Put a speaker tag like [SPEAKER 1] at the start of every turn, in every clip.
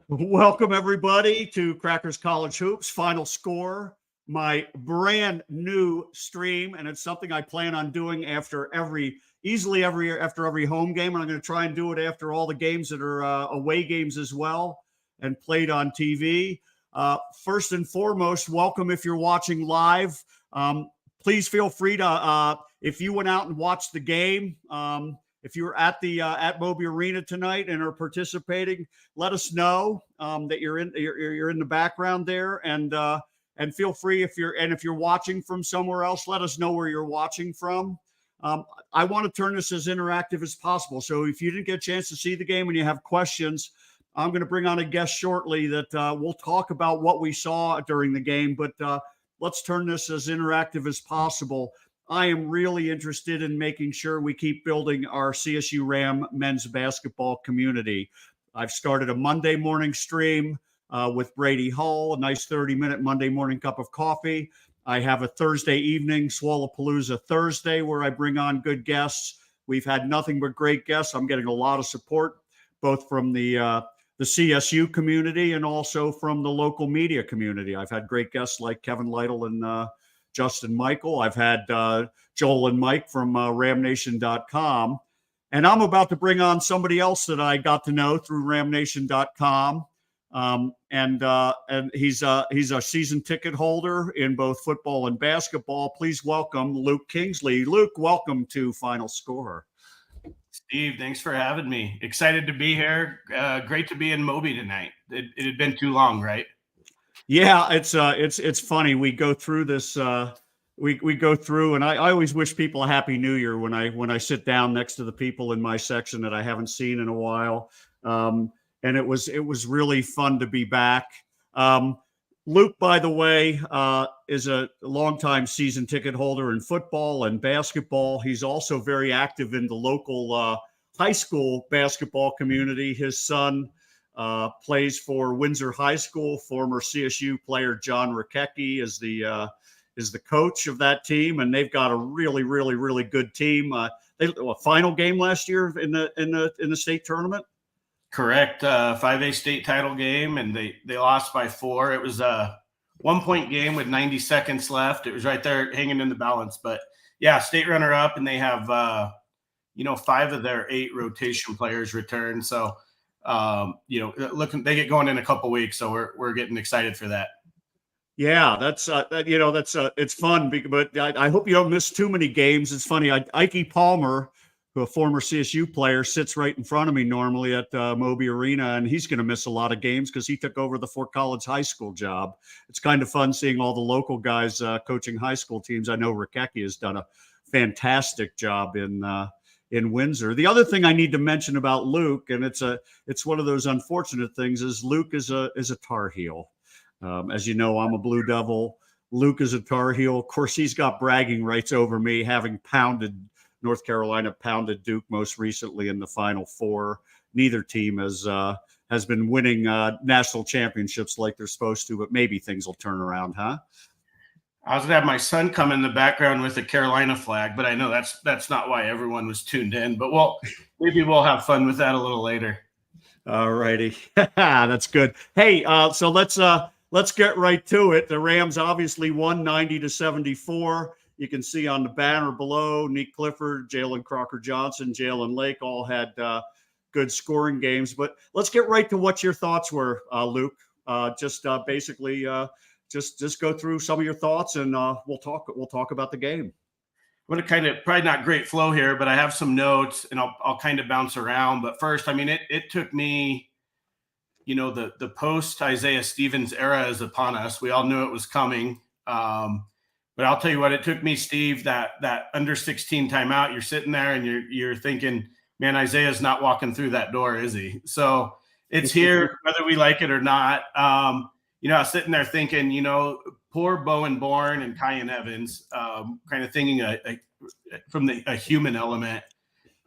[SPEAKER 1] Welcome, everybody, to Crackers College Hoops Final Score, my brand new stream. And it's something I plan on doing after every home game. And I'm going to try and do it after all the games that are away games as well and played on TV. First and foremost, welcome if you're watching live. Please feel free to, if you went out and watched the game, if you're at the at Moby Arena tonight and are participating, let us know that you're in the background there, and feel free if you're watching from somewhere else, let us know where you're watching from. I want to turn this as interactive as possible. So if you didn't get a chance to see the game and you have questions, I'm going to bring on a guest shortly that we'll talk about what we saw during the game. But let's turn this as interactive as possible. I am really interested in making sure we keep building our CSU Ram men's basketball community. I've started a Monday morning stream with Brady Hull, a nice 30-minute Monday morning cup of coffee. I have a Thursday evening, Swallowpalooza Thursday, where I bring on good guests. We've had nothing but great guests. I'm getting a lot of support, both from the CSU community and also from the local media community. I've had great guests like Kevin Lytle and Justin Michael. I've had Joel and Mike from ramnation.com. And I'm about to bring on somebody else that I got to know through ramnation.com. And he's a season ticket holder in both football and basketball. Please welcome Luke Kingsley. Luke, welcome to Final Score.
[SPEAKER 2] Steve, thanks for having me. Excited to be here. Great to be in Moby tonight. It had been too long, right?
[SPEAKER 1] Yeah, it's funny. We go through this. We go through, and I always wish people a happy New Year when I sit down next to the people in my section that I haven't seen in a while. And it was really fun to be back. Luke, by the way, is a longtime season ticket holder in football and basketball. He's also very active in the local high school basketball community. His son plays for Windsor High School. Former CSU player John Rakecki is the coach of that team, and they've got a really, really, really good team. They a final game last year in the state tournament.
[SPEAKER 2] Correct. 5A state title game, and they lost by 4. It was a 1-point game with 90 seconds left. It was right there hanging in the balance. But yeah, state runner up, and they have 5 of their 8 rotation players return. So they get going in a couple weeks, so we're getting excited for that.
[SPEAKER 1] Yeah, that's it's fun, but I hope you don't miss too many games. It's funny, Ike Palmer, who a former CSU player, sits right in front of me normally at Moby Arena, and he's going to miss a lot of games because he took over the Fort Collins High School job. It's kind of fun seeing all the local guys coaching high school teams. I know Rakecki has done a fantastic job in Windsor. The other thing I need to mention about Luke, and it's one of those unfortunate things, is Luke is a Tar Heel. As you know, I'm a Blue Devil. Luke is a Tar Heel. Of course, he's got bragging rights over me, having pounded North Carolina, pounded Duke most recently in the Final Four. Neither team has been winning national championships like they're supposed to, but maybe things will turn around, huh?
[SPEAKER 2] I was going to have my son come in the background with the Carolina flag, but I know that's not why everyone was tuned in. But maybe we'll have fun with that a little later.
[SPEAKER 1] All righty. That's good. Hey, so let's get right to it. The Rams obviously won 90-74. You can see on the banner below, Nick Clifford, Jalen Crocker-Johnson, Jalen Lake all had good scoring games. But let's get right to what your thoughts were, Luke. Basically go through some of your thoughts, and we'll talk about the game.
[SPEAKER 2] I'm going to kind of, probably not great flow here, but I have some notes, and I'll kind of bounce around. But first, I mean, it took me, the post Isaiah Stevens era is upon us. We all knew it was coming. But I'll tell you what, it took me, Steve, that under 16 timeout. You're sitting there and you're thinking, man, Isaiah's not walking through that door, is he? So it's here, whether we like it or not. I was sitting there thinking, poor Bowen Bourne and Kyan Evans, kind of thinking from a human element.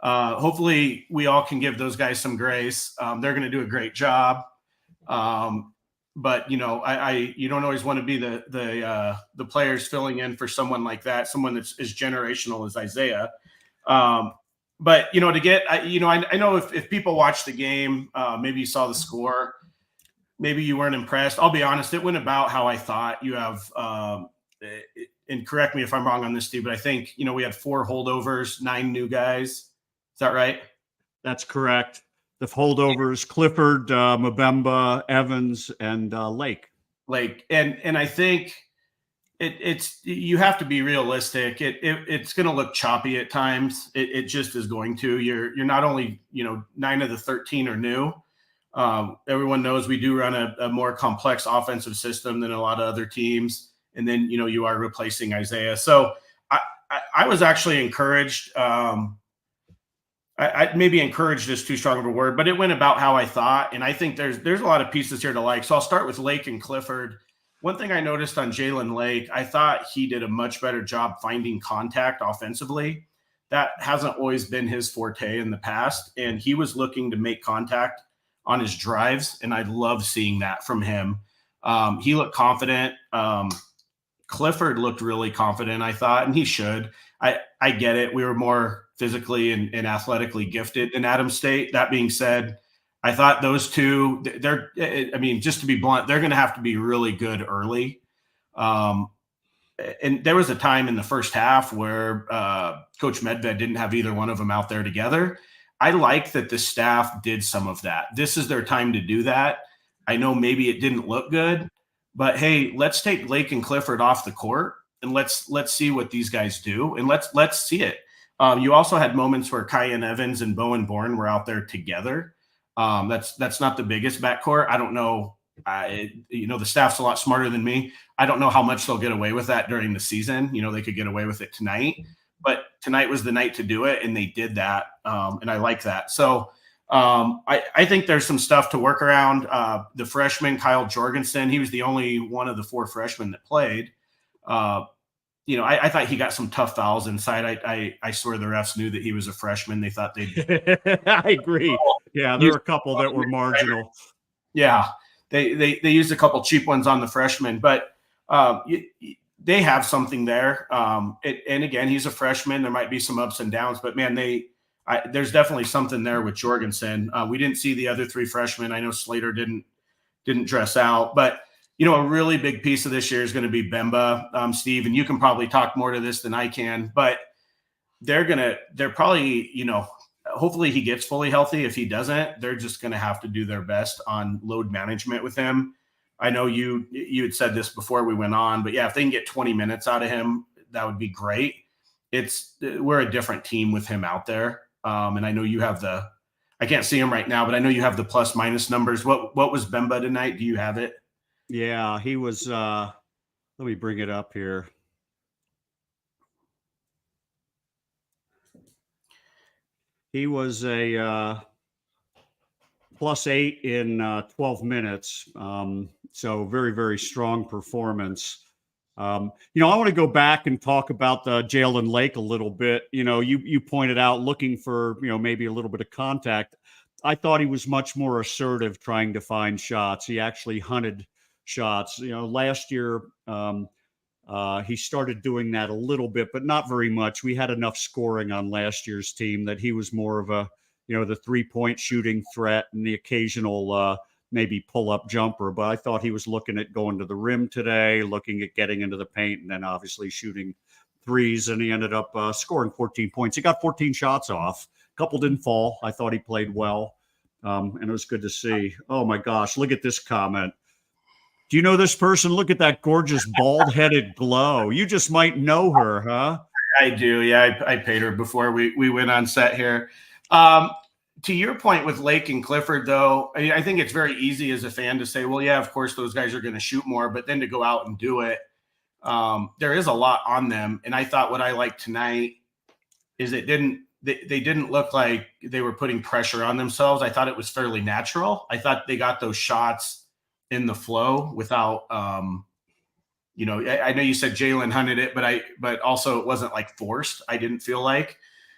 [SPEAKER 2] Hopefully we all can give those guys some grace. They're going to do a great job. But you don't always want to be the players filling in for someone like that, someone that's as generational as Isaiah. But to get, I know if people watch the game, maybe you saw the score. maybe you weren't impressed. I'll be honest, it went about how I thought. You have, and correct me if I'm wrong on this, Steve, but I think, we had 4 holdovers, 9 new guys. Is that right?
[SPEAKER 1] That's correct. The holdovers: Clifford, Mbemba, Evans, and Lake.
[SPEAKER 2] And I think it's you have to be realistic. It's going to look choppy at times. It just is going to. You're not only 9 of the 13 are new. Everyone knows we do run a more complex offensive system than a lot of other teams, and then you are replacing Isaiah. So I was actually encouraged. I maybe encouraged is too strong of a word, but it went about how I thought. And I think there's a lot of pieces here to like. So I'll start with Lake and Clifford. One thing I noticed on Jalen Lake, I thought he did a much better job finding contact offensively. That hasn't always been his forte in the past. And he was looking to make contact on his drives. And I love seeing that from him. He looked confident. Clifford looked really confident, I thought, and he should. I get it. We were more physically and athletically gifted in Adams State. That being said, I thought those two, just to be blunt, they're going to have to be really good early. And there was a time in the first half where Coach Medved didn't have either one of them out there together. I like that the staff did some of that. This is their time to do that. I know maybe it didn't look good, but hey, let's take Lake and Clifford off the court and let's see what these guys do, and let's see it. You also had moments where Kyan Evans and Bowen Bourne were out there together. That's not the biggest backcourt. I don't know. The staff's a lot smarter than me. I don't know how much they'll get away with that during the season. They could get away with it tonight, but tonight was the night to do it, and they did that. And I like that. So I think there's some stuff to work around. The freshman, Kyle Jorgensen, he was the only one of the 4 freshmen that played. I thought he got some tough fouls inside. I swear the refs knew that he was a freshman. They thought they'd.
[SPEAKER 1] I agree. Yeah, there were a couple that were marginal.
[SPEAKER 2] Yeah, they used a couple cheap ones on the freshman, but they have something there. And again, he's a freshman. There might be some ups and downs, but man, there's definitely something there with Jorgensen. We didn't see the other 3 freshmen. I know Slater didn't dress out, but a really big piece of this year is going to be Bemba, Steve, and you can probably talk more to this than I can, but they're probably, hopefully he gets fully healthy. If he doesn't, they're just going to have to do their best on load management with him. I know you had said this before we went on, but yeah, if they can get 20 minutes out of him, that would be great. We're a different team with him out there. And I know you have I can't see him right now, but I know you have the plus minus numbers. What was Bemba tonight? Do you have it?
[SPEAKER 1] Yeah, he was, let me bring it up here. He was a +8 in 12 minutes. So very, very strong performance. I want to go back and talk about the Jalen Lake a little bit. You pointed out looking for, maybe a little bit of contact. I thought he was much more assertive trying to find shots. He actually hunted shots. Last year he started doing that a little bit, but not very much. We had enough scoring on last year's team that he was more of a, the 3-point shooting threat and the occasional maybe pull-up jumper. But I thought he was looking at going to the rim today, looking at getting into the paint, and then obviously shooting threes. And he ended up scoring 14 points. He got 14 shots off. A couple didn't fall. I thought he played well, and it was good to see. Oh my gosh, look at this comment. Do you know this person? Look at that gorgeous bald-headed glow. You just might know her, huh?
[SPEAKER 2] I do. Yeah, I paid her before we went on set here. To your point with Lake and Clifford, though, I think it's very easy as a fan to say, well, yeah, of course those guys are going to shoot more, but then to go out and do it, there is a lot on them. And I thought what I liked tonight is they didn't look like they were putting pressure on themselves. I thought it was fairly natural. I thought they got those shots in the flow without, I know you said Jalen hunted it, but also it wasn't like forced. I didn't feel like.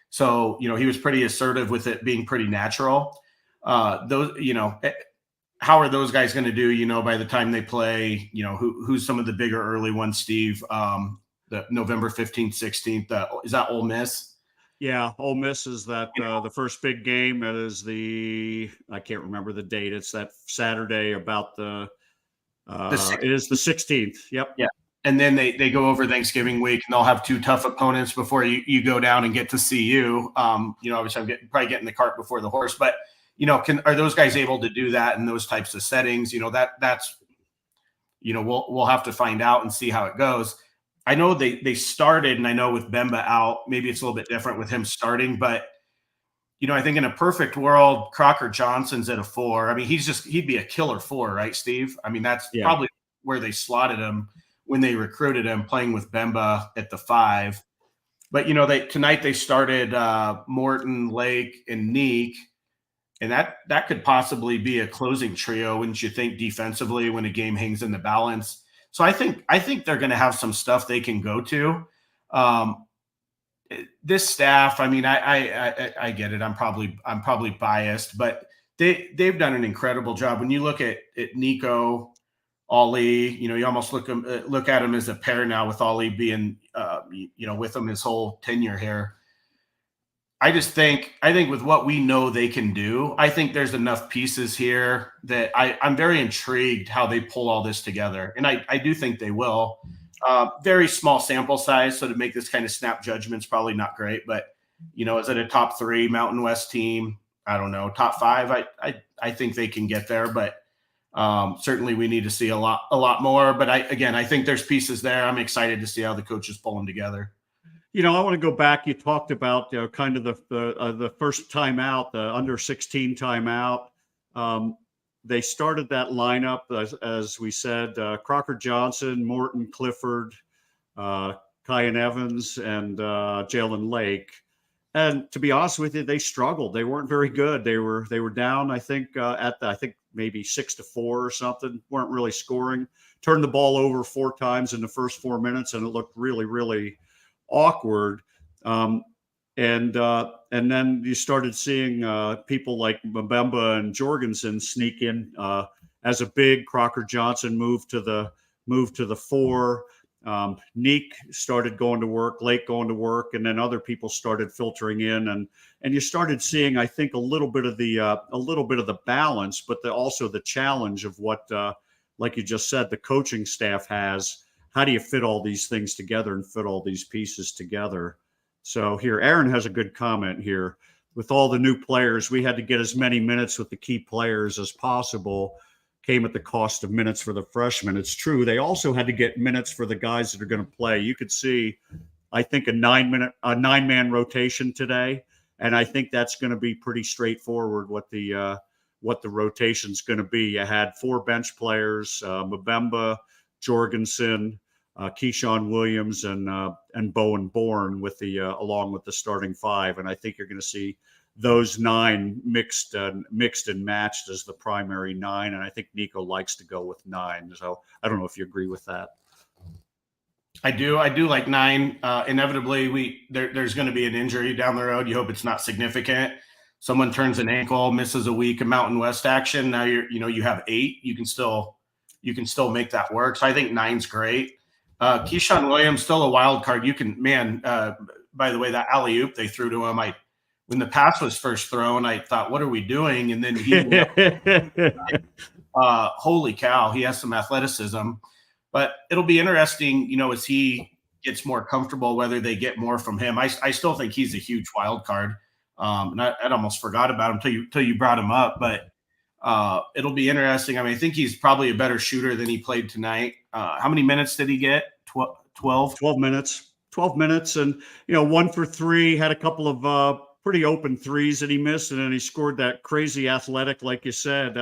[SPEAKER 2] So, he was pretty assertive with it being pretty natural. How are those guys going to do, by the time they play, who's some of the bigger early ones, Steve, the November 15th, 16th, is that Ole Miss?
[SPEAKER 1] Yeah, Ole Miss is that the first big game. It is I can't remember the date. It's that Saturday about
[SPEAKER 2] The
[SPEAKER 1] it is the 16th. Yep.
[SPEAKER 2] Yeah. And then they go over Thanksgiving week and they'll have two tough opponents before you go down and get to CU. Obviously I'm probably getting the cart before the horse, but are those guys able to do that in those types of settings? That's we'll have to find out and see how it goes. I know they started, and I know with Bemba out, maybe it's a little bit different with him starting, but I think in a perfect world, Crocker Johnson's at a 4. I mean, he'd be a killer 4, right, Steve? I mean, that's probably where they slotted him when they recruited him, playing with Bemba at the 5. But tonight they started Morton, Lake, and Neek, and that could possibly be a closing trio, wouldn't you think, defensively when a game hangs in the balance? So I think they're going to have some stuff they can go to. This staff, I mean, I get it. I'm probably biased, but they've done an incredible job. When you look at Nico, Ollie, you almost look at him as a pair now, with Ollie being with him his whole tenure here. I think with what we know they can do, I think there's enough pieces here that I'm very intrigued how they pull all this together. And I do think they will. Very small sample size, so to make this kind of snap judgment's probably not great. But, is it a top 3 Mountain West team? I don't know. Top 5, I think they can get there. But certainly we need to see a lot more. But I think there's pieces there. I'm excited to see how the coaches pull them together.
[SPEAKER 1] I want to go back. You talked about kind of the first timeout, the under 16 timeout. They started that lineup as we said: Crocker Johnson, Morton, Clifford, Kyan Evans, and Jalen Lake. And to be honest with you, they struggled. They weren't very good. They were down, I think, maybe 6-4 or something. Weren't really scoring. Turned the ball over 4 times in the first 4 minutes, and it looked really, really awkward. And then you started seeing people like Mbemba and Jorgensen sneak in as a big. Crocker Johnson moved to the 4. Neek started going to work, Lake going to work, and then other people started filtering in, and you started seeing, I think, a little bit of the balance, but also the challenge of what, like you just said, the coaching staff has. How do you fit all these things together and fit all these pieces together? So here, Aaron has a good comment here. With all the new players, we had to get as many minutes with the key players as possible. Came at the cost of minutes for the freshmen. It's true. They also had to get minutes for the guys that are going to play. You could see, I think, a 9-man rotation today, and I think that's going to be pretty straightforward. What the rotation's going to be. You had 4 bench players: Mbemba, Jorgensen, Keyshawn Williams, and Bowen Bourne along with the starting 5. And I think you're going to see those 9 mixed and matched as the primary 9. And I think Nico likes to go with 9. So I don't know if you agree with that.
[SPEAKER 2] I do like 9. Inevitably, there's going to be an injury down the road. You hope it's not significant. Someone turns an ankle, misses a week of Mountain West action. Now you have 8. You can still make that work. So I think 9's great. Keyshawn Williams, still a wild card. By the way, that alley-oop they threw to him, when the pass was first thrown, I thought, what are we doing? And then holy cow, he has some athleticism. But it'll be interesting, as he gets more comfortable, whether they get more from him. I still think he's a huge wild card. And I'd almost forgot about him till you brought him up. But it'll be interesting. I mean, I think he's probably a better shooter than he played tonight. How many minutes did he get? 12
[SPEAKER 1] minutes. 12 minutes, and 1 for 3. Had a couple of pretty open threes that he missed, and then he scored that crazy athletic, like you said,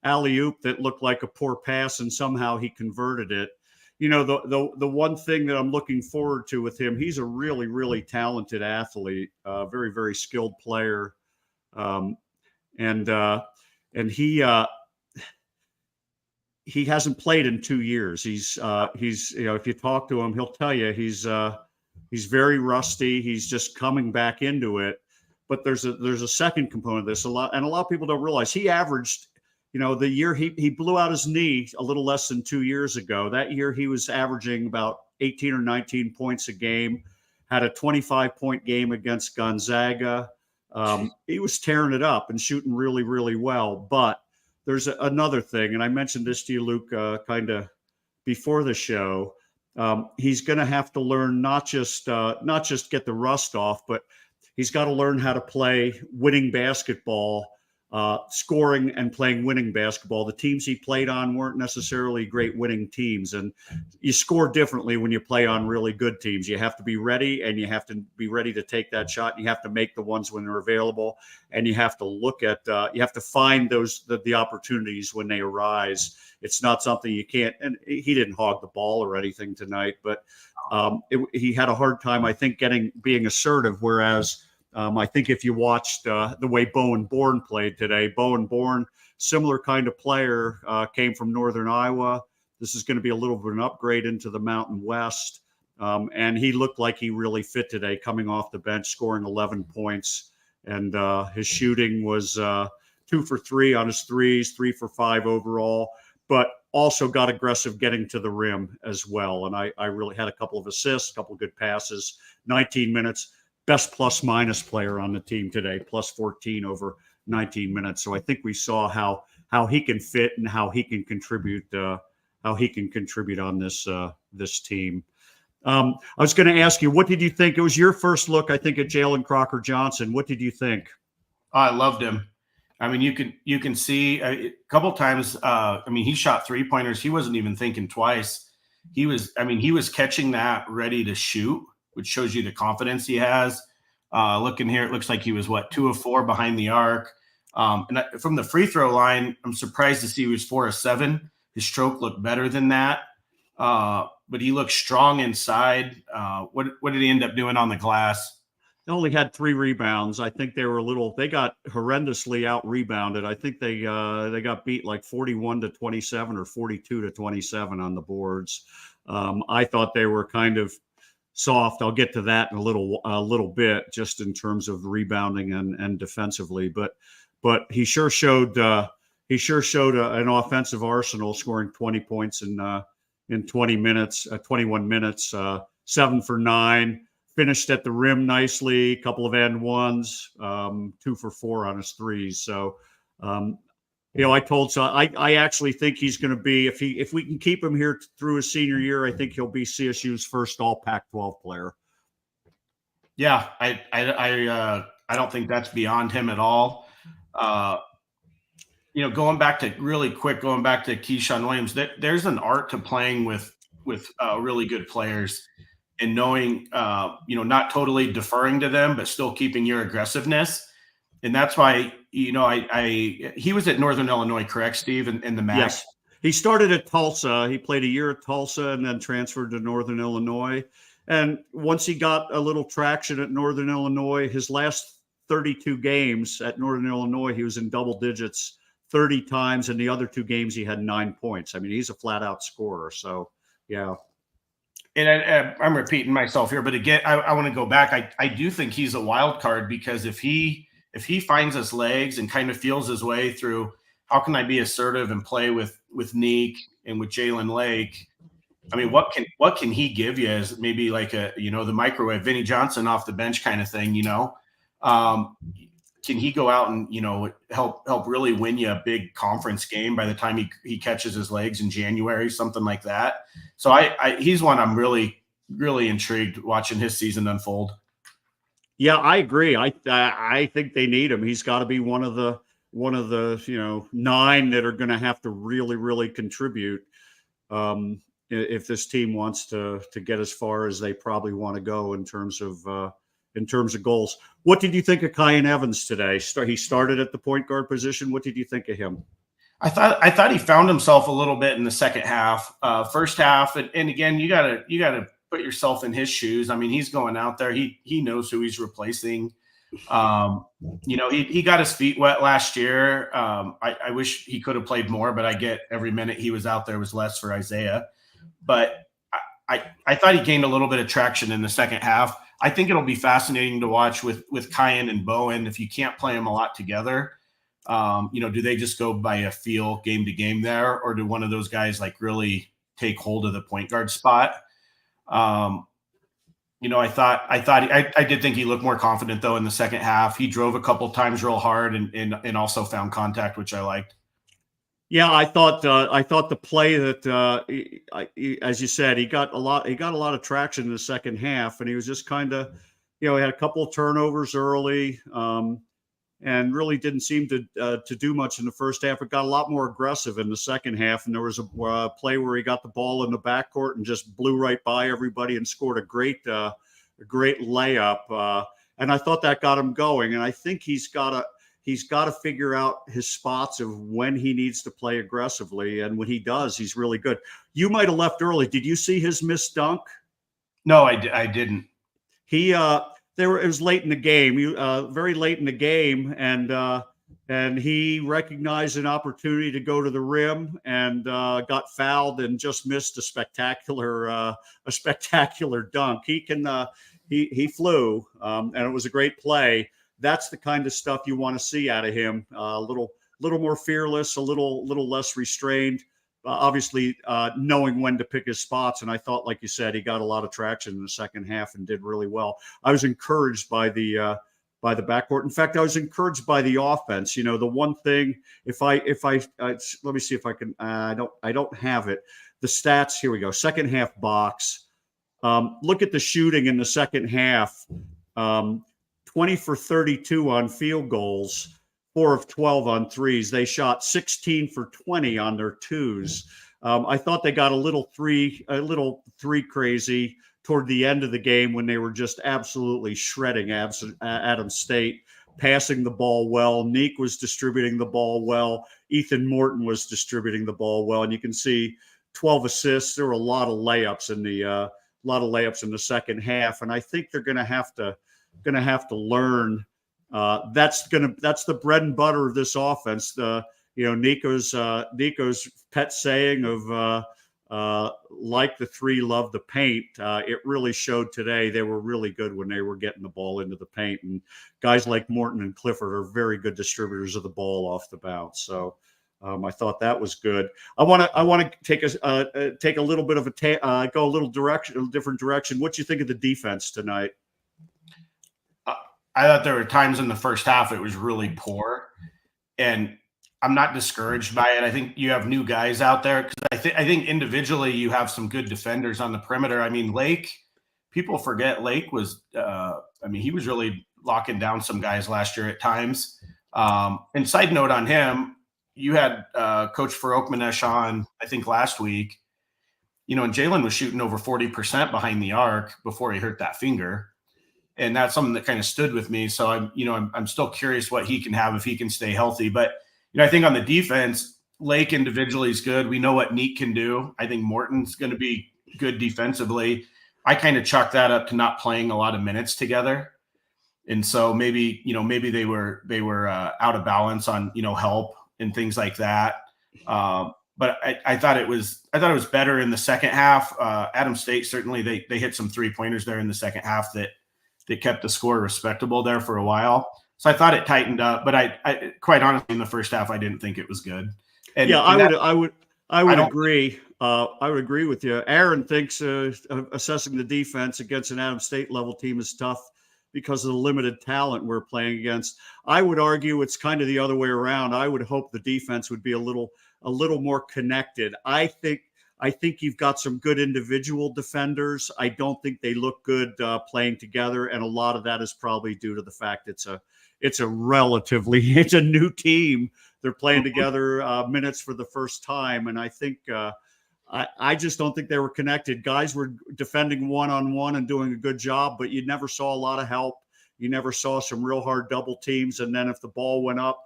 [SPEAKER 1] alley-oop that looked like a poor pass, and somehow he converted it. The one thing that I'm looking forward to with him, he's a really, really talented athlete, very, very skilled player, and he hasn't played in 2 years. He's if you talk to him, he'll tell you he's very rusty. He's just coming back into it. But there's a second component of this. A lot of people don't realize he averaged, the year he blew out his knee a little less than 2 years ago. That year he was averaging about 18 or 19 points a game, had a 25-point game against Gonzaga. He was tearing it up and shooting really, really well. But there's another thing, and I mentioned this to you, Luke, kind of before the show. He's going to have to learn not just get the rust off, but he's got to learn how to play winning basketball, scoring and playing winning basketball. The teams he played on weren't necessarily great winning teams, and you score differently when you play on really good teams. You have to be ready, and you have to be ready to take that shot, and you have to make the ones when they're available, and you have to look at you have to find the opportunities when they arise. It's not something you can't, and he didn't hog the ball or anything tonight, but he had a hard time, I think, being assertive, whereas I think if you watched the way Bowen Bourne played today, Bowen Bourne, similar kind of player, came from Northern Iowa. This is going to be a little bit of an upgrade into the Mountain West. And he looked like he really fit today, coming off the bench, scoring 11 points. And his shooting was 2 for 3 on his threes, 3 for 5 overall, but also got aggressive getting to the rim as well. And I really had a couple of assists, a couple of good passes, 19 minutes. Best plus minus player on the team today, plus 14 over 19 minutes. So I think we saw how he can fit and how he can contribute on this team. I was going to ask you, what did you think? It was your first look, I think, at Jalen Crocker Johnson. What did you think?
[SPEAKER 2] I loved him. I mean, you can see a couple times. He shot 3-pointers. He wasn't even thinking twice. He was catching that ready to shoot, which shows you the confidence he has. Looking here, it looks like he was 2 of 4 behind the arc. And from the free throw line, I'm surprised to see he was 4 of 7. His stroke looked better than that, but he looked strong inside. What did he end up doing on the glass?
[SPEAKER 1] They only had 3 rebounds. I think they got horrendously out rebounded. I think they got beat like 41-27 or 42-27 on the boards. I thought they were kind of soft. I'll get to that in a little bit, just in terms of rebounding and defensively. But he sure showed an offensive arsenal, scoring 20 points in 21 minutes, 7 for 9. Finished at the rim nicely, a couple of and ones, 2 for 4 on his threes. So, I actually think he's going to be, if we can keep him here through his senior year, I think he'll be CSU's first all Pac-12 player.
[SPEAKER 2] Yeah, I don't think that's beyond him at all. Going back to Keyshawn Williams, there's an art to playing with really good players. And knowing, not totally deferring to them, but still keeping your aggressiveness. And that's why, he was at Northern Illinois, correct, Steve, in the MAC?
[SPEAKER 1] Yes. He started at Tulsa. He played a year at Tulsa and then transferred to Northern Illinois. And once he got a little traction at Northern Illinois, his last 32 games at Northern Illinois, he was in double digits 30 times. And the other 2 games, he had 9 points. I mean, he's a flat out scorer. So, yeah.
[SPEAKER 2] And I'm repeating myself here, but again, I want to go back. I do think he's a wild card, because if he finds his legs and kind of feels his way through, how can I be assertive and play with Neek and with Jalen Lake? I mean, what can he give you as maybe like the microwave Vinnie Johnson off the bench kind of thing? Can he go out and help really win you a big conference game by the time he catches his legs in January, something like that? So he's one I'm really, really intrigued watching his season unfold.
[SPEAKER 1] Yeah, I agree. I think they need him. He's got to be one of the 9 that are going to have to really, really contribute if this team wants to get as far as they probably want to go in terms of goals. What did you think of Kyan Evans today? He started at the point guard position. What did you think of him?
[SPEAKER 2] I thought he found himself a little bit in the second half. First half, and again, you gotta put yourself in his shoes. I mean, he's going out there. He knows who he's replacing. He got his feet wet last year. I wish he could have played more, but I get every minute he was out there was less for Isaiah. But I thought he gained a little bit of traction in the second half. I think it'll be fascinating to watch with Kyan and Bowen. If you can't play them a lot together, do they just go by a feel game to game there, or do one of those guys like really take hold of the point guard spot? I did think he looked more confident though in the second half. He drove a couple times real hard and also found contact, which I liked.
[SPEAKER 1] Yeah, I thought the play that as you said, he got a lot of traction in the second half, and he was just kind of, he had a couple of turnovers early, and really didn't seem to do much in the first half. It got a lot more aggressive in the second half, and there was a play where he got the ball in the backcourt and just blew right by everybody and scored a great layup. And I thought that got him going, and I think he's got to figure out his spots of when he needs to play aggressively. And when he does, he's really good. You might have left early. Did you see his missed dunk?
[SPEAKER 2] No, I didn't.
[SPEAKER 1] It was late in the game, very late in the game. And he recognized an opportunity to go to the rim and got fouled and just missed a spectacular dunk. He flew, and it was a great play. That's the kind of stuff you want to see out of him. A little more fearless, a little less restrained. Obviously, knowing when to pick his spots. And I thought, like you said, he got a lot of traction in the second half and did really well. I was encouraged by the backcourt. In fact, I was encouraged by the offense. The one thing, if I let me see if I can. I don't have it. The stats. Here we go. Second half box. Look at the shooting in the second half. 20 for 32 on field goals, 4 of 12 on threes. They shot 16 for 20 on their twos. I thought they got a little three crazy toward the end of the game when they were just absolutely shredding Adams State, passing the ball well. Neek was distributing the ball well. Ethan Morton was distributing the ball well. And you can see 12 assists. There were a lot of layups in the second half. And I think they're going to have to learn. That's the bread and butter of this offense. Nico's pet saying of like the three love the paint. It really showed today. They were really good when they were getting the ball into the paint, and guys like Morton and Clifford are very good distributors of the ball off the bounce. So I thought that was good. I want to take a little bit of go a different direction. What do you think of the defense tonight?
[SPEAKER 2] I thought there were times in the first half it was really poor, and I'm not discouraged by it. I think you have new guys out there because I think individually you have some good defenders on the perimeter. I mean, Lake, people forget Lake was, he was really locking down some guys last year at times. And side note on him, you had Coach Farouk Manesh on, I think last week, and Jalen was shooting over 40% behind the arc before he hurt that finger. And that's something that kind of stood with me. So I'm still curious what he can have if he can stay healthy. But I think on the defense, Lake individually is good. We know what Neek can do. I think Morton's going to be good defensively. I kind of chalk that up to not playing a lot of minutes together, and so maybe they were out of balance on help and things like that. But I thought it was better in the second half. Adams State certainly they hit some 3-pointers there in the second half that kept the score respectable there for a while. So I thought it tightened up, but I quite honestly in the first half I didn't think it was good. And
[SPEAKER 1] yeah, I would agree. I would agree with you. Aaron thinks assessing the defense against an Adams State level team is tough because of the limited talent we're playing against. I would argue it's kind of the other way around. I would hope the defense would be a little more connected. I think you've got some good individual defenders. I don't think they look good playing together, and a lot of that is probably due to the fact it's a new team. They're playing together minutes for the first time, and I think I just don't think they were connected. Guys were defending one-on-one and doing a good job, but you never saw a lot of help. You never saw some real hard double teams, and then if the ball went up,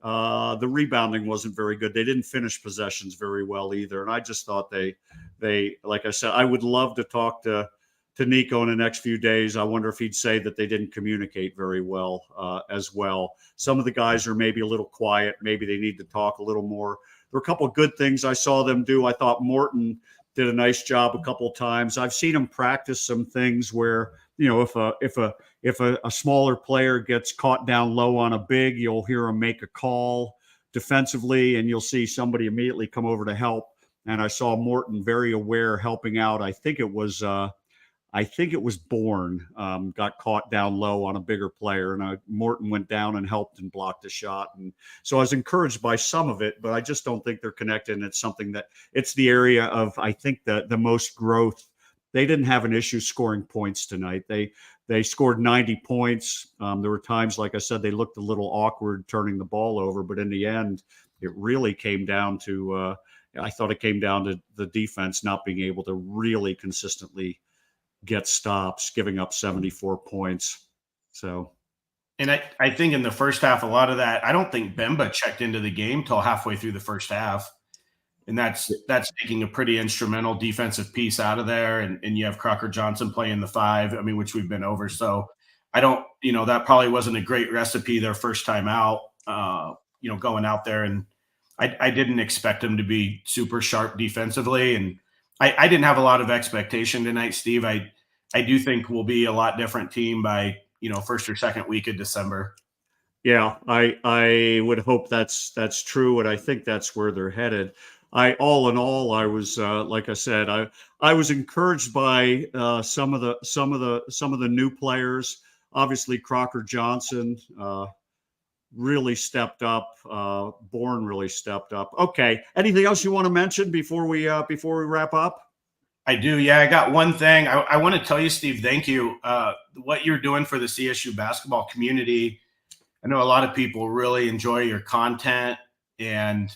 [SPEAKER 1] the rebounding wasn't very good. They didn't finish possessions very well either. And I just thought they, like I said, I would love to talk to Nico in the next few days. I wonder if he'd say that they didn't communicate very well as well. Some of the guys are maybe a little quiet. Maybe they need to talk a little more. There were a couple of good things I saw them do. I thought Morton did a nice job a couple of times. I've seen him practice some things where, if a smaller player gets caught down low on a big, you'll hear him make a call defensively, and you'll see somebody immediately come over to help. And I saw Morton very aware, helping out. I think it was I think it was Bourne, got caught down low on a bigger player, and Morton went down and helped and blocked a shot. And so I was encouraged by some of it, but I just don't think they're connected. And it's something that it's the area of, I think, the most growth. They didn't have an issue scoring points tonight. They scored 90 points. There were times, like I said, they looked a little awkward turning the ball over, but in the end, it really came down to, I thought it came down to the defense not being able to really consistently get stops, giving up 74 points. So,
[SPEAKER 2] and I think in the first half, a lot of that, I don't think Bemba checked into the game till halfway through the first half. And that's taking a pretty instrumental defensive piece out of there. And you have Crocker Johnson playing the 5, I mean, which we've been over. So I don't, that probably wasn't a great recipe their first time out, going out there. And I didn't expect them to be super sharp defensively. And I didn't have a lot of expectation tonight, Steve. I do think we'll be a lot different team by, first or second week of December.
[SPEAKER 1] Yeah, I would hope that's true. And I think that's where they're headed. All in all, I was, like I said, I was encouraged by some of the new players. Obviously, Crocker Johnson really stepped up. Bourne really stepped up. Okay, anything else you want to mention before we wrap up?
[SPEAKER 2] I do. Yeah, I got one thing. I want to tell you, Steve, thank you. What you're doing for the CSU basketball community. I know a lot of people really enjoy your content, and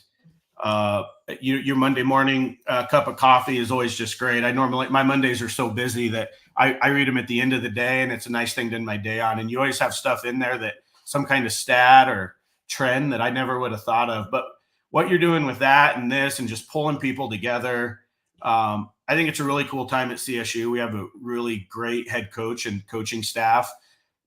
[SPEAKER 2] your Monday morning cup of coffee is always just great. My Mondays are so busy that I read them at the end of the day, and it's a nice thing to end my day on. And you always have stuff in there that some kind of stat or trend that I never would have thought of. But what you're doing with that and this and just pulling people together, I think it's a really cool time at CSU. We have a really great head coach and coaching staff.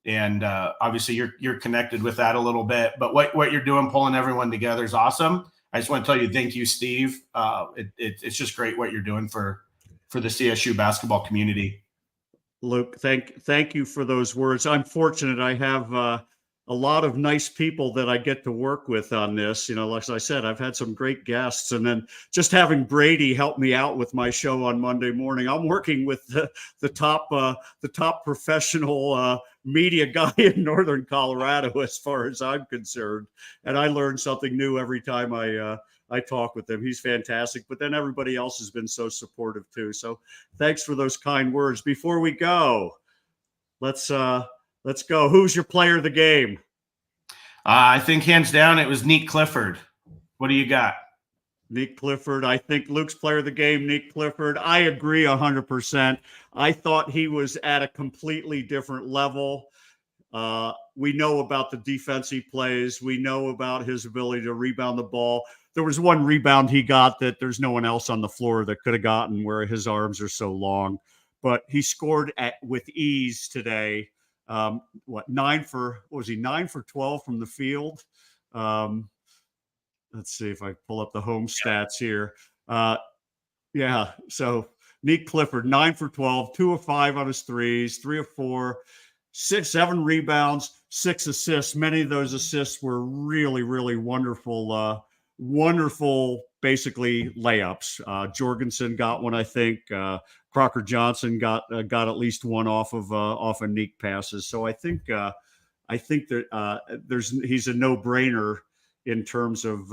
[SPEAKER 2] And obviously you're connected with that a little bit. But what you're doing, pulling everyone together, is awesome. I just want to tell you, thank you, Steve. It's just great what you're doing for the CSU basketball community.
[SPEAKER 1] Luke, thank you for those words. I'm fortunate. I have a lot of nice people that I get to work with on this. Like I said, I've had some great guests, and then just having Brady help me out with my show on Monday morning. I'm working with the top professional media guy in Northern Colorado, as far as I'm concerned, and I learn something new every time I talk with him. He's fantastic, but then everybody else has been so supportive too. So thanks for those kind words. Before we go, let's go. Who's your player of the game?
[SPEAKER 2] I think hands down it was Nick Clifford. What do you got?
[SPEAKER 1] Nick Clifford. I think Luke's player of the game, Nick Clifford. I agree 100%. I thought he was at a completely different level. We know about the defense he plays. We know about his ability to rebound the ball. There was one rebound he got that there's no one else on the floor that could have gotten, where his arms are so long. But he scored with ease today. 9 for 12 from the field. Let's see if I pull up the home stats here. Yeah. So Nick Clifford, 9 for 12, 2 of 5 on his threes, 3 of 4, 7 rebounds, 6 assists. Many of those assists were really, really wonderful, basically layups. Jorgensen got one, I think. Crocker Johnson got at least one off of Nick passes. So I think that he's a no-brainer in terms of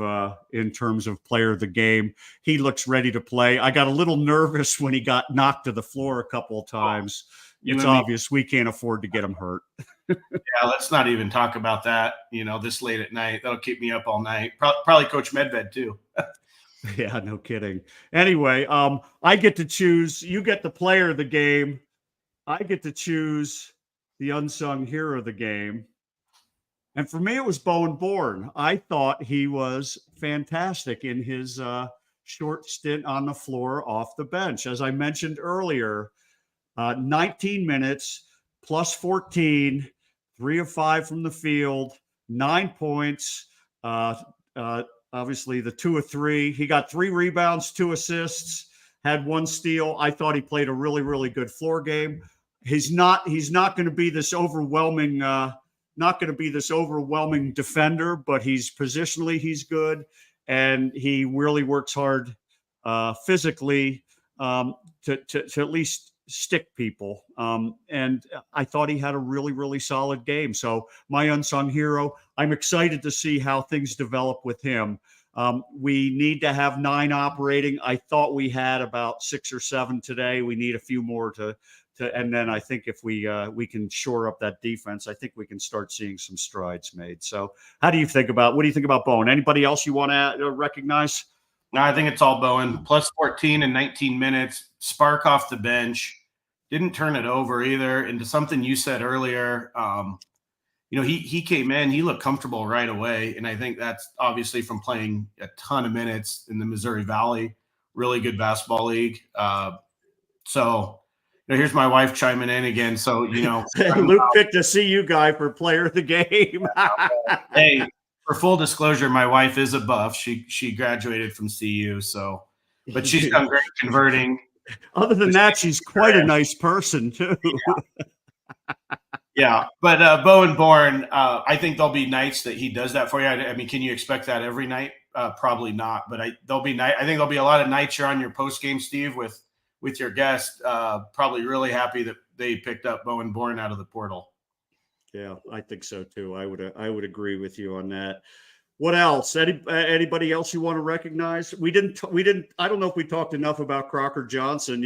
[SPEAKER 1] player of the game. He looks ready to play. I got a little nervous when he got knocked to the floor a couple of times. It's obvious we can't afford to get him hurt.
[SPEAKER 2] Yeah, let's not even talk about that, this late at night. That'll keep me up all night. Probably Coach Medved too.
[SPEAKER 1] Yeah, no kidding. Anyway, I get to choose. You get the player of the game. I get to choose the unsung hero of the game. And for me, it was Bowen Bourne. I thought he was fantastic in his short stint on the floor off the bench. As I mentioned earlier, 19 minutes plus 14, 3 of 5 from the field, 9 points. Obviously, the 2 of 3. He got 3 rebounds, 2 assists, had 1 steal. I thought he played a really, really good floor game. He's not going to be this overwhelming defender, but positionally he's good, and he really works hard physically to at least stick people. And I thought he had a really, really solid game. So my unsung hero, I'm excited to see how things develop with him. We need to have 9 operating. I thought we had about 6 or 7 today. We need a few more and then I think if we can shore up that defense, I think we can start seeing some strides made. So what do you think about Bowen? Anybody else you want to recognize?
[SPEAKER 2] No, I think it's all Bowen. Plus 14 in 19 minutes, spark off the bench, didn't turn it over either. And to something you said earlier, he came in, he looked comfortable right away. And I think that's obviously from playing a ton of minutes in the Missouri Valley, really good basketball league. So here's my wife chiming in again. So,
[SPEAKER 1] Luke picked a CU guy for player of the game.
[SPEAKER 2] Hey, for full disclosure, my wife is a Buff. She graduated from CU, but she's done great converting.
[SPEAKER 1] Other than that, she's quite a nice person too.
[SPEAKER 2] Yeah. But Bowen Bourne, I think there'll be nights that he does that for you. I mean, can you expect that every night? Probably not. But I think there'll be a lot of nights you're on your post game, Steve, with your guest. Probably really happy that they picked up Bowen Bourne out of the portal.
[SPEAKER 1] Yeah, I think so too. I would agree with you on that. What else? Anybody else you want to recognize? We didn't. I don't know if we talked enough about Crocker Johnson.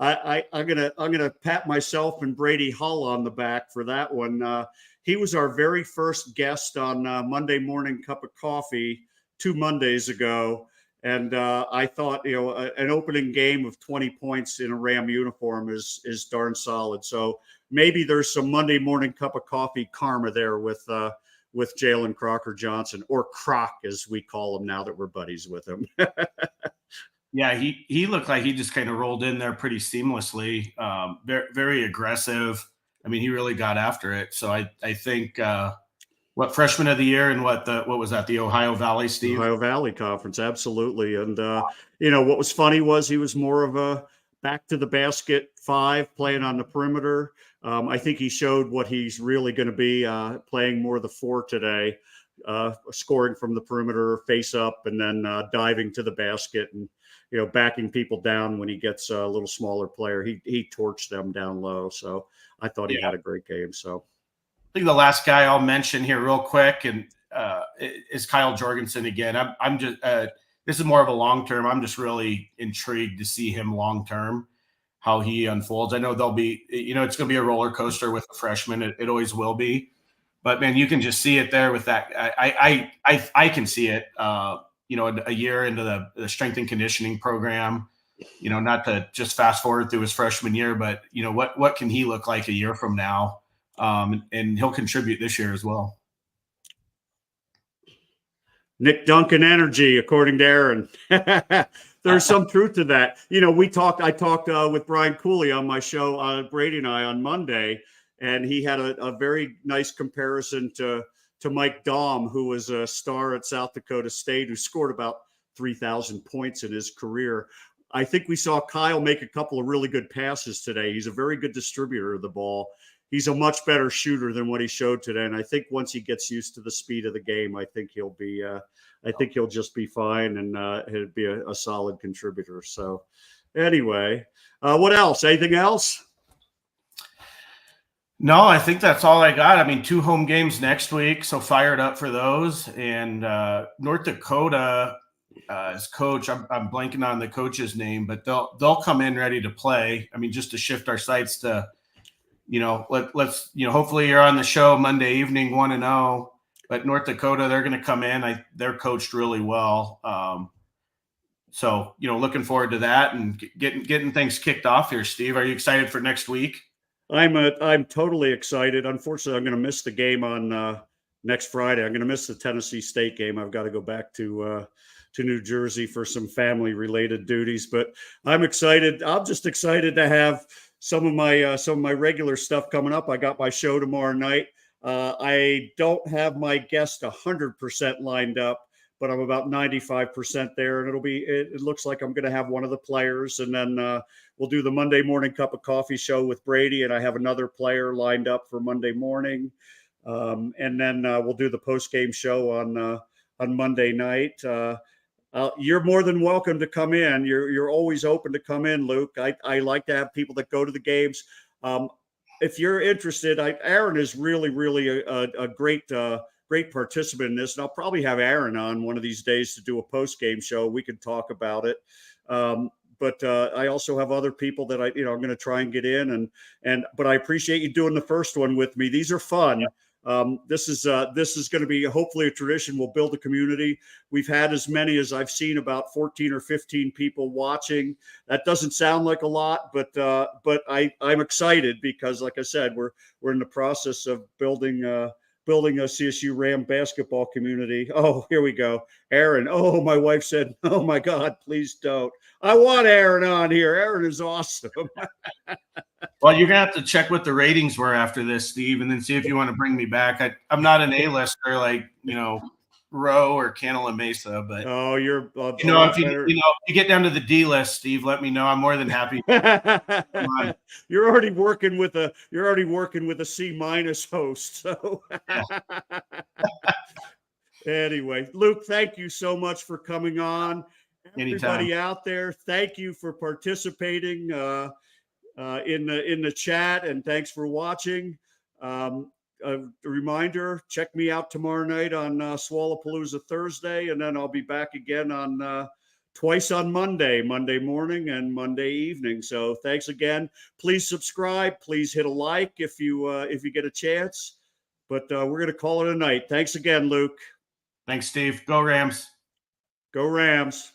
[SPEAKER 1] I'm gonna pat myself and Brady Hull on the back for that one. He was our very first guest on Monday Morning Cup of Coffee 2 Mondays ago. And I thought, an opening game of 20 points in a Ram uniform is darn solid. So maybe there's some Monday Morning Cup of Coffee karma there with Jalen Crocker Johnson, or Croc as we call him now that we're buddies with him.
[SPEAKER 2] Yeah, he looked like he just kind of rolled in there pretty seamlessly. Very, very aggressive. I mean, he really got after it. So I think. What freshman of the year and what was that? The Ohio Valley, Steve?
[SPEAKER 1] Ohio Valley Conference, absolutely. And what was funny was he was more of a back to the basket 5, playing on the perimeter. I think he showed what he's really going to be, playing more of the 4 today, scoring from the perimeter, face up, and then diving to the basket and backing people down when he gets a little smaller player. He torched them down low. So I thought he had a great game. So.
[SPEAKER 2] I think the last guy I'll mention here real quick and is Kyle Jorgensen again. I'm just this is more of a long term. I'm just really intrigued to see him long term, how he unfolds. I know there'll be it's going to be a roller coaster with a freshman. It always will be, but man, you can just see it there with that. I can see it. A year into the strength and conditioning program. Not to just fast forward through his freshman year, but what can he look like a year from now? And he'll contribute this year as well.
[SPEAKER 1] Nick Duncan energy, according to Aaron. There's some truth to that. I talked with Brian Cooley on my show, Brady and I, on Monday, and he had a very nice comparison to Mike Daum, who was a star at South Dakota State, who scored about 3,000 points in his career. I think we saw Kyle make a couple of really good passes today. He's a very good distributor of the ball. He's a much better shooter than what he showed today. And I think once he gets used to the speed of the game, I think he'll just be fine, and he'll be a solid contributor. So anyway, what else? Anything else?
[SPEAKER 2] No, I think that's all I got. I mean, 2 home games next week, so fired up for those. And North Dakota, as coach, I'm blanking on the coach's name, but they'll come in ready to play. I mean, just to shift our sights to, let's hopefully you're on the show Monday evening 1-0, but North Dakota, they're going to come in. They're coached really well. So, looking forward to that and getting things kicked off here. Steve, are you excited for next week?
[SPEAKER 1] I'm totally excited. Unfortunately, I'm going to miss the game on next Friday. I'm going to miss the Tennessee State game. I've got to go back to New Jersey for some family related duties, but I'm excited. I'm just excited to have some of my regular stuff coming up. I got my show tomorrow night. I don't have my guest 100% lined up, but I'm about 95% there, and it looks like I'm going to have one of the players, and then we'll do the Monday Morning Cup of Coffee show with Brady, and I have another player lined up for Monday morning, and then we'll do the post game show on Monday night. You're more than welcome to come in. You're always open to come in, Luke. I like to have people that go to the games. If you're interested, Aaron is really a great participant in this, and I'll probably have Aaron on one of these days to do a post game show. We could talk about it. But I also have other people that I'm going to try and get in, but I appreciate you doing the first one with me. These are fun. This is going to be hopefully a tradition. We'll build a community. We've had as many as I've seen, about 14 or 15 people watching. That doesn't sound like a lot, but I'm excited because, like I said, we're in the process of building a CSU Ram basketball community. Oh, here we go. Aaron. Oh, my wife said, oh my God, please don't. I want Aaron on here. Aaron is awesome.
[SPEAKER 2] Well, you're gonna have to check what the ratings were after this, Steve, and then see if you want to bring me back. I'm not an A-lister like Rowe or Canela Mesa, but
[SPEAKER 1] you're
[SPEAKER 2] if you get down to the D list, Steve, let me know. I'm more than happy.
[SPEAKER 1] You're already working with a C- host. So anyway, Luke, thank you so much for coming on. Everybody out there, thank you for participating in the chat, and thanks for watching. A reminder, check me out tomorrow night on Swallowpalooza Thursday, and then I'll be back again on twice on Monday morning and Monday evening. So thanks again. Please subscribe. Please hit a like if you get a chance. But we're going to call it a night. Thanks again, Luke.
[SPEAKER 2] Thanks, Steve. Go Rams.
[SPEAKER 1] Go Rams.